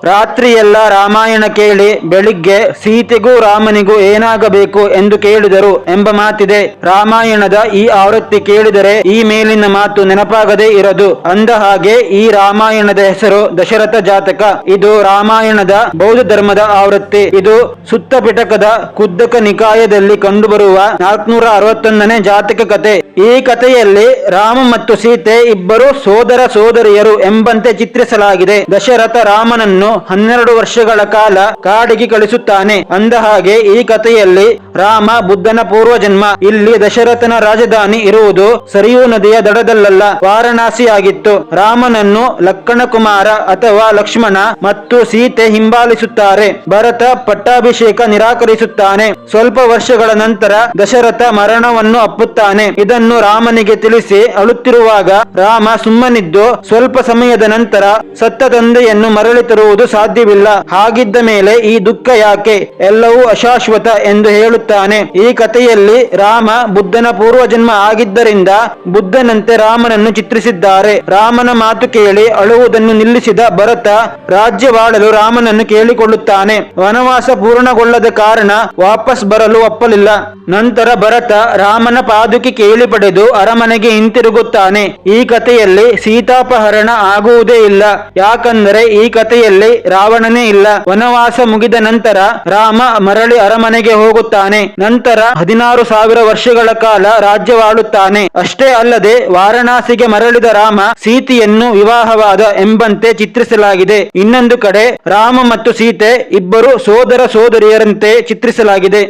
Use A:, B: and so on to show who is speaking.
A: ರಾತ್ರಿಯೆಲ್ಲ ರಾಮಾಯಣ ಕೇಳಿ ಬೆಳಿಗ್ಗೆ ಸೀತೆಗೂ ರಾಮನಿಗೂ ಏನಾಗಬೇಕು ಎಂದು ಕೇಳಿದರು ಎಂಬ ಮಾತಿದೆ. ರಾಮಾಯಣದ ಈ ಆವೃತ್ತಿ ಕೇಳಿದರೆ ಈ ಮೇಲಿನ ಮಾತು ನೆನಪಾಗದೇ ಇರದು. ಅಂದ ಹಾಗೆ ಈ ರಾಮಾಯಣದ ಹೆಸರು ದಶರಥ ಜಾತಕ. ಇದು ರಾಮಾಯಣದ ಬೌದ್ಧ ಧರ್ಮದ ಆವೃತ್ತಿ. ಇದು ಸುತ್ತ ಪಿಟಕದ ಕುದ್ದಕ ನಿಕಾಯದಲ್ಲಿ ಕಂಡುಬರುವ 461ನೇ ಜಾತಕ ಕಥೆ. ಈ ಕಥೆಯಲ್ಲಿ ರಾಮ ಮತ್ತು ಸೀತೆ ಇಬ್ಬರು ಸೋದರ ಸೋದರಿಯರು ಎಂಬಂತೆ ಚಿತ್ರಿಸಲಾಗಿದೆ. ದಶರಥ ರಾಮನನ್ನು 12 ವರ್ಷಗಳ ಕಾಲ ಕಾಡಿಗೆ ಕಳಿಸುತ್ತಾನೆ. ಅಂದ ಹಾಗೆ ಈ ಕಥೆಯಲ್ಲಿ ರಾಮ ಬುದ್ಧನ ಪೂರ್ವಜನ್ಮ. ಇಲ್ಲಿ ದಶರಥನ ರಾಜಧಾನಿ ಇರುವುದು ಸರಿಯೂ ನದಿಯ ದಡದಲ್ಲ, ವಾರಣಾಸಿಯಾಗಿತ್ತು. ರಾಮನನ್ನು ಲಕ್ಕಣ ಕುಮಾರ ಅಥವಾ ಲಕ್ಷ್ಮಣ ಮತ್ತು ಸೀತೆ ಹಿಂಬಾಲಿಸುತ್ತಾರೆ. ಭರತ ಪಟ್ಟಾಭಿಷೇಕ ನಿರಾಕರಿಸುತ್ತಾನೆ. ಸ್ವಲ್ಪ ವರ್ಷಗಳ ನಂತರ ದಶರಥ ಮರಣವನ್ನು ಅಪ್ಪುತ್ತಾನೆ. ಇದನ್ನು ರಾಮನಿಗೆ ತಿಳಿಸಿ ಅಳುತ್ತಿರುವಾಗ ರಾಮ ಸುಮ್ಮನಿದ್ದು ಸ್ವಲ್ಪ ಸಮಯದ ನಂತರ ಸತ್ತ ತಂದೆಯನ್ನು ಮರಳಿ ತರುವುದು ಸಾಧ್ಯವಿಲ್ಲ. ಹಾಗಿದ್ದ ಮೇಲೆ ಈ ದುಃಖ ಯಾಕೆ, ಎಲ್ಲವೂ ಅಶಾಶ್ವತ ಎಂದು ಹೇಳುತ್ತಾನೆ. ಈ ಕಥೆಯಲ್ಲಿ ರಾಮ ಬುದ್ಧನ ಪೂರ್ವಜನ್ಮ ಆಗಿದ್ದರಿಂದ ಬುದ್ಧನಂತೆ ರಾಮನನ್ನು ಚಿತ್ರಿಸಿದ್ದಾರೆ. ರಾಮನ ಮಾತು ಕೇಳಿ ಅಳುವುದನ್ನು ನಿಲ್ಲಿಸಿದ ಭರತ ರಾಜ್ಯವಾಳಲು ರಾಮನನ್ನು ಕೇಳಿಕೊಳ್ಳುತ್ತಾನೆ. ವನವಾಸ ಪೂರ್ಣಗೊಳ್ಳದ ಕಾರಣ ವಾಪಸ್ ಬರಲು ಒಪ್ಪಲಿಲ್ಲ. ನಂತರ ಭರತ ರಾಮನ ಪಾದುಕೆ ಕೇಳಿ ಪಡೆದು ಅರಮನೆಗೆ ಹಿಂತಿರುಗುತ್ತಾನೆ. ಈ ಕಥೆಯಲ್ಲಿ ಸೀತಾಪಹರಣ ಆಗುವುದೇ ಇಲ್ಲ, ಯಾಕಂದರೆ ಈ ಕಥೆಯಲ್ಲಿ ರಾವಣನೇ ಇಲ್ಲ. ವನವಾಸ ಮುಗಿದ ನಂತರ ರಾಮ ಮರಳಿ ಅರಮನೆಗೆ ಹೋಗುತ್ತಾನೆ. ನಂತರ 16,000 ವರ್ಷಗಳ ಕಾಲ ರಾಜ್ಯವಾಳುತ್ತಾನೆ. ಅಷ್ಟೇ ಅಲ್ಲದೆ ವಾರಣಾಸಿಗೆ ಮರಳಿದ ರಾಮ ಸೀತೆಯನ್ನು ವಿವಾಹವಾದ ಎಂಬಂತೆ ಚಿತ್ರಿಸಲಾಗಿದೆ. ಇನ್ನೊಂದು ಕಡೆ ರಾಮ ಮತ್ತು ಸೀತೆ ಇಬ್ಬರು ಸೋದರ ಸೋದರಿಯರಂತೆ ಚಿತ್ರಿಸಲಾಗಿದೆ.